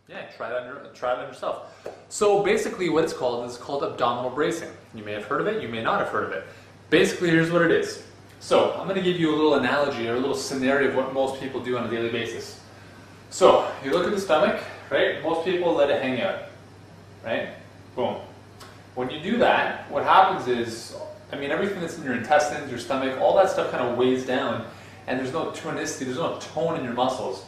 Yeah, try it on yourself. So basically what it's called is called abdominal bracing. You may have heard of it, you may not have heard of it. Basically, here's what it is. So I'm going to give you a little analogy or a little scenario of what most people do on a daily basis. So you look at the stomach, right? Most people let it hang out, right? Boom. When you do that, what happens is, everything that's in your intestines, your stomach, all that stuff kind of weighs down, and there's no tonicity, there's no tone in your muscles.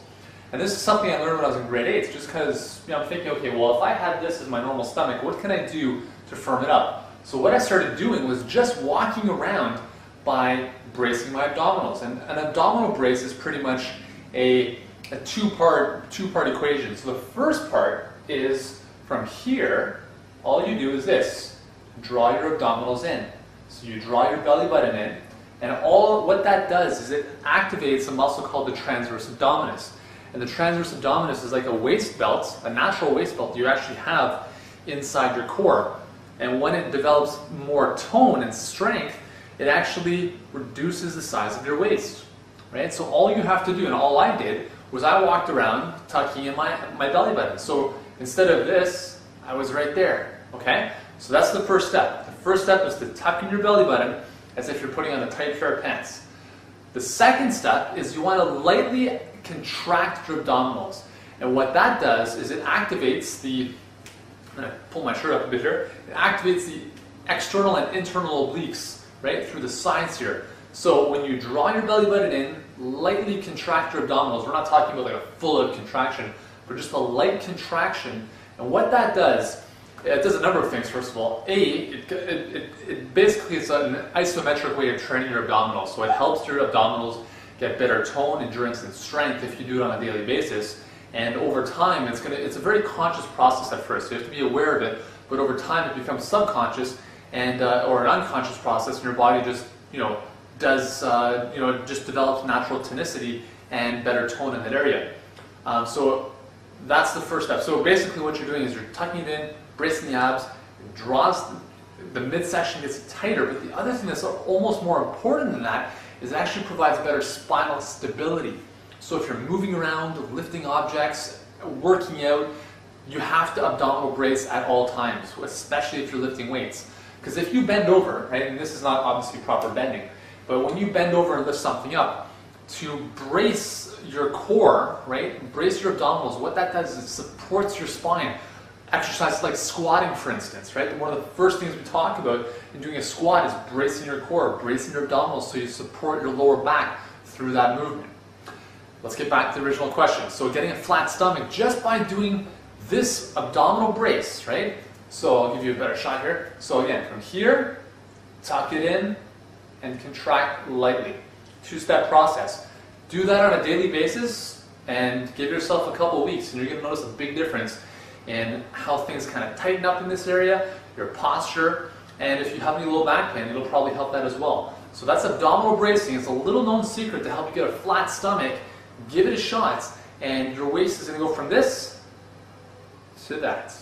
And this is something I learned when I was in grade 8, just because I'm thinking, okay, well, if I had this as my normal stomach, what can I do to firm it up? So what I started doing was just walking around by bracing my abdominals. And an abdominal brace is pretty much a two-part equation. So the first part is from here, all you do is this, draw your abdominals in. So you draw your belly button in, and what that does is it activates a muscle called the transverse abdominis. And the transverse abdominis is like a waist belt, a natural waist belt you actually have inside your core. And when it develops more tone and strength, it actually reduces the size of your waist. Right? So all you have to do, and all I did, was I walked around tucking in my belly button. So instead of this, I was right there. Okay? So that's the first step. The first step is to tuck in your belly button as if you're putting on a tight pair of pants. The second step is you want to lightly contract your abdominals. And what that does is it activates I'm going to pull my shirt up a bit here, it activates the external and internal obliques, right, through the sides here. So when you draw your belly button in, lightly contract your abdominals. We're not talking about like a full-out contraction, but just a light contraction. And what that does, it does a number of things. First of all, it basically is an isometric way of training your abdominals. So it helps your abdominals get better tone, endurance, and strength if you do it on a daily basis. And over time, it's a very conscious process at first. So you have to be aware of it, but over time it becomes subconscious and or an unconscious process, and your body just just develops natural tonicity and better tone in that area. So that's the first step. So basically, what you're doing is you're tucking it in, bracing the abs, it draws the midsection gets tighter. But the other thing that's almost more important than that is it actually provides better spinal stability. So if you're moving around, lifting objects, working out, you have to abdominal brace at all times, especially if you're lifting weights. Because if you bend over, right, and this is not obviously proper bending, but when you bend over and lift something up, to brace your core, right, brace your abdominals, what that does is it supports your spine. Exercises like squatting, for instance, right? One of the first things we talk about in doing a squat is bracing your core, bracing your abdominals so you support your lower back through that movement. Let's get back to the original question. So getting a flat stomach just by doing this abdominal brace, right? So I'll give you a better shot here. So again, from here, tuck it in and contract lightly. Two-step process. Do that on a daily basis and give yourself a couple weeks and you're going to notice a big difference in how things kind of tighten up in this area, your posture, and if you have any low back pain, it'll probably help that as well. So that's abdominal bracing. It's a little known secret to help you get a flat stomach. Give it a shot, and your waist is going to go from this to that.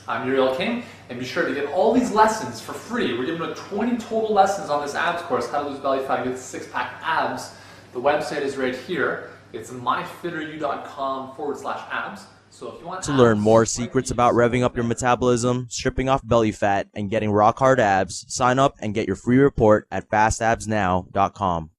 I'm Uriel King, and be sure to get all these lessons for free. We're giving 20 total lessons on this abs course, how to lose belly fat and get six-pack abs. The website is right here. It's myfitteryou.com/abs. So if you want to learn more secrets about revving up your metabolism, stripping off belly fat, and getting rock hard abs, sign up and get your free report at fastabsnow.com.